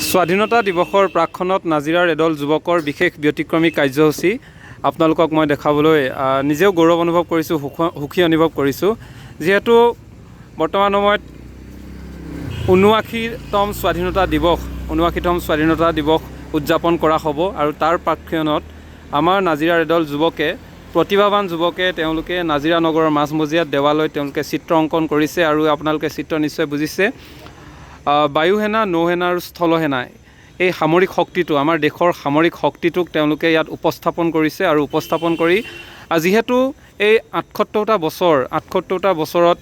স্বাধীনতা দিৱসৰ প্ৰাকখনত নাজিৰাৰ এদল যুৱকৰ বিশেষ ব্যতিক্ৰমী কাৰ্যসূচী আপোনালোকক মই দেখাবলৈ নিজেও গৌৰৱ অনুভৱ কৰিছোঁ, সুখী অনুভৱ কৰিছোঁ। যিহেতু বৰ্তমান সময়ত ৭৯তম স্বাধীনতা দিৱস উদযাপন কৰা হ'ব আৰু তাৰ প্ৰাকক্ষণত আমাৰ নাজিৰাৰ এদল যুৱকে, প্ৰতিভাৱান যুৱকে তেওঁলোকে নাজিৰা নগৰৰ মাজমজিয়াত দেৱালয়ত তেওঁলোকে চিত্ৰ অংকন কৰিছে আৰু আপোনালোকে চিত্ৰ নিশ্চয় বুজিছে। বায়ুসেনা, নৌসেনা আৰু স্থলসেনা এই সামৰিক শক্তিটো, আমাৰ দেশৰ সামৰিক শক্তিটোক তেওঁলোকে ইয়াত উপস্থাপন কৰিছে আৰু উপস্থাপন কৰি যিহেতু এই ৭৮টা বছৰত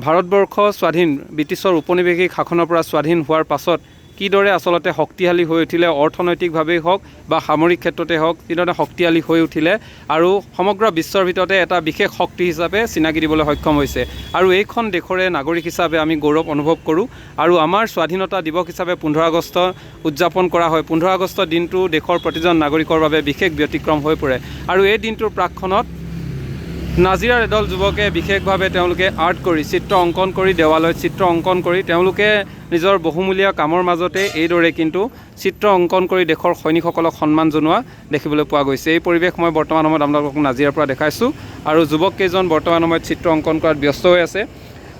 ভাৰতবৰ্ষ স্বাধীন, ব্ৰিটিছৰ উপনিৱেশিক শাসনৰ পৰা স্বাধীন হোৱাৰ পাছত কিদৰে আচলতে শক্তিশালী হৈ উঠিলে, অৰ্থনৈতিকভাৱেই হওক বা সামৰিক ক্ষেত্ৰতে হওক, কিদৰে শক্তিশালী হৈ উঠিলে আৰু সমগ্ৰ বিশ্বৰ ভিতৰতে এটা বিশেষ শক্তি হিচাপে চিনাকি দিবলৈ সক্ষম হৈছে। আৰু এইখন দেশৰে নাগৰিক হিচাপে আমি গৌৰৱ অনুভৱ কৰোঁ। আৰু আমাৰ স্বাধীনতা দিৱস হিচাপে ১৫ আগষ্ট উদযাপন কৰা হয়। ১৫ আগষ্ট দিনটো দেশৰ প্ৰতিজন নাগৰিকৰ বাবে বিশেষ ব্যতিক্ৰম হৈ পৰে। আৰু এই দিনটোৰ প্ৰাকখনত নাজিৰাৰ এদল যুৱকে বিশেষভাৱে তেওঁলোকে আৰ্ট কৰি, চিত্ৰ অংকন কৰি, দেৱালয়ত চিত্ৰ অংকন কৰি তেওঁলোকে নিজৰ বহুমূলীয়া কামৰ মাজতে এইদৰে কিন্তু চিত্ৰ অংকন কৰি দেশৰ সৈনিকসকলক সন্মান জনোৱা দেখিবলৈ পোৱা গৈছে। এই পৰিৱেশ মই বৰ্তমান সময়ত আপোনালোকক নাজিৰাৰ পৰা দেখাইছোঁ আৰু যুৱককেইজন বৰ্তমান সময়ত চিত্ৰ অংকন কৰাত ব্যস্ত হৈ আছে।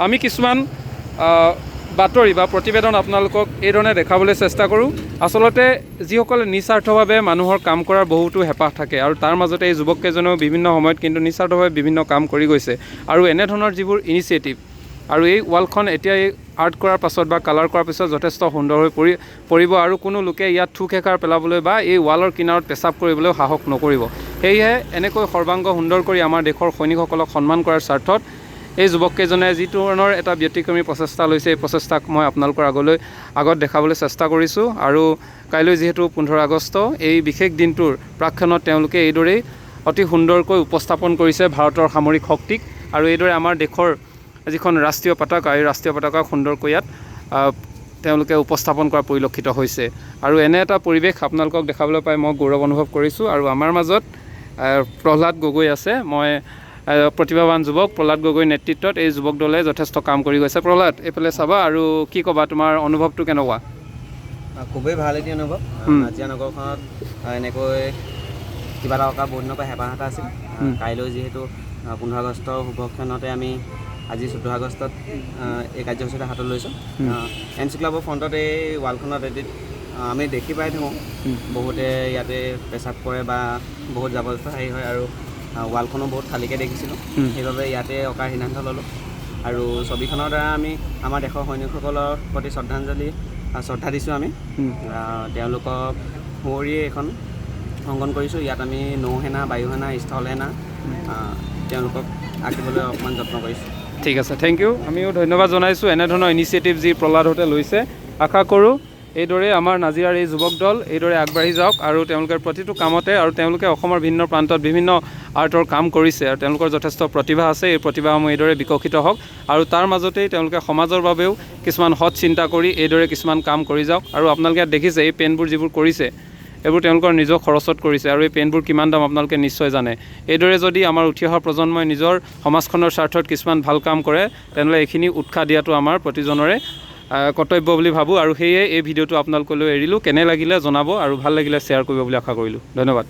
আমি কিছুমান বাতৰি বা প্ৰতিবেদন আপোনালোকক এইধৰণে দেখাবলৈ চেষ্টা কৰোঁ। আচলতে যিসকলে নিস্বাৰ্থভাৱে মানুহৰ কাম কৰাৰ বহুতো হেঁপাহ থাকে আৰু তাৰ মাজতে এই যুৱককেইজনেও বিভিন্ন সময়ত কিন্তু নিস্বাৰ্থভাৱে বিভিন্ন কাম কৰি গৈছে। আৰু এনেধৰণৰ যিবোৰ ইনিচিয়েটিভ, আৰু এই ৱালখন এতিয়া এই আৰ্ট কৰাৰ পাছত বা কালাৰ কৰাৰ পিছত যথেষ্ট সুন্দৰ হৈ পৰিব আৰু কোনো লোকে ইয়াত থু খেকাৰ পেলাবলৈ বা এই ৱালৰ কিনাৰত পেচাব কৰিবলৈও সাহস নকৰিব। সেয়েহে এনেকৈ সৰ্বাংগ সুন্দৰ কৰি আমাৰ দেশৰ সৈনিকসকলক সন্মান কৰাৰ স্বাৰ্থত এই যুৱককেইজনে যি ধৰণৰ এটা ব্যতিক্ৰমী প্ৰচেষ্টা লৈছে, এই প্ৰচেষ্টাক মই আপোনালোকৰ আগত দেখাবলৈ চেষ্টা কৰিছোঁ। আৰু কাইলৈ যিহেতু ১৫ আগষ্ট, এই বিশেষ দিনটোৰ প্ৰাকক্ষণত তেওঁলোকে এইদৰেই অতি সুন্দৰকৈ উপস্থাপন কৰিছে ভাৰতৰ সামৰিক শক্তিক। আৰু এইদৰে আমাৰ দেশৰ যিখন ৰাষ্ট্ৰীয় পতাকা, এই ৰাষ্ট্ৰীয় পতাকা সুন্দৰকৈ ইয়াত তেওঁলোকে উপস্থাপন কৰা পৰিলক্ষিত হৈছে। আৰু এনে এটা পৰিৱেশ আপোনালোকক দেখাবলৈ পাই মই গৌৰৱ অনুভৱ কৰিছোঁ। আৰু আমাৰ মাজত প্ৰহ্লাদ গগৈ আছে। মই প্ৰতিভাৱান যুৱক প্ৰহ্লাদ গগৈৰ নেতৃত্বত এই যুৱক দলে যথেষ্ট কাম কৰি গৈছে। প্ৰহ্লাদ, এইফালে চাবা আৰু কি ক'বা, তোমাৰ অনুভৱটো কেনেকুৱা? খুবেই ভাল এটি অনুভৱ। নাজিৰা নগৰখনত এনেকৈ কিবা এটা অঁকা বহুত দিনৰ পৰা হেঁপাহ এটা আছিল। কাইলৈ যিহেতু ১৫ আগষ্টৰ শুভক্ষণতে আমি আজি ১৪ আগষ্টত এই কাৰ্যসূচীটো হাতত লৈছোঁ। এন চি ক্লাবৰ ফ্ৰণ্টত এই ৱালখনত এদিন আমি দেখি পাই থাকোঁ, বহুতে ইয়াতে পেচাব কৰে বা বহুত জাবৰ জোথৰ হেৰি হয় আৰু ৱালখনো বহুত খালীকৈ দেখিছিলোঁ। সেইবাবে ইয়াতে অঁকাৰ সিদ্ধান্ত ল'লোঁ। আৰু ছবিখনৰ দ্বাৰা আমি আমাৰ দেশৰ সৈনিকসকলৰ প্ৰতি শ্ৰদ্ধা দিছোঁ। আমি তেওঁলোকক সুঁৱৰিয়ে এইখন অংকন কৰিছোঁ। ইয়াত আমি নৌসেনা, বায়ুসেনা, স্থলসেনা তেওঁলোকক আঁকিবলৈ অকণমান যত্ন কৰিছোঁ। ঠিক আছে, থেংক ইউ। আমিও ধন্যবাদ জনাইছোঁ এনেধৰণৰ ইনিচিয়েটিভ যি প্ৰহ্লাদহঁতে লৈছে। আশা কৰোঁ এইদৰে আমাৰ নাজিৰাৰ এই যুৱক দল এইদৰে আগবাঢ়ি যাওক আৰু তেওঁলোকে প্ৰতিটো কামতে, আৰু তেওঁলোকে অসমৰ ভিন্ন প্ৰান্তত বিভিন্ন আৰ্টৰ কাম কৰিছে আৰু তেওঁলোকৰ যথেষ্ট প্ৰতিভা আছে। এই প্ৰতিভাসমূহ এইদৰে বিকশিত হওক আৰু তাৰ মাজতেই তেওঁলোকে সমাজৰ বাবেও কিছুমান সৎ চিন্তা কৰি এইদৰে কিছুমান কাম কৰি যাওক। আৰু আপোনালোকে ইয়াত দেখিছে এই পেনবোৰ যিবোৰ কৰিছে, এইবোৰ তেওঁলোকৰ নিজৰ খৰচত কৰিছে আৰু এই পেনবোৰ কিমান দাম আপোনালোকে নিশ্চয় জানে। এইদৰে যদি আমাৰ উঠি অহা প্ৰজন্মই নিজৰ সমাজখনৰ স্বাৰ্থত কিছুমান ভাল কাম কৰে, তেনেহ'লে এইখিনি উৎসাহ দিয়াটো আমাৰ প্ৰতিজনৰে কৰ্তব্য বুলি ভাবোঁ। আৰু সেয়ে এই ভিডিঅ'টো আপোনালোকলৈ এৰিলোঁ। কেনে লাগিলে জনাব আৰু ভাল লাগিলে শ্বেয়াৰ কৰিব বুলি আশা কৰিলোঁ। ধন্যবাদ।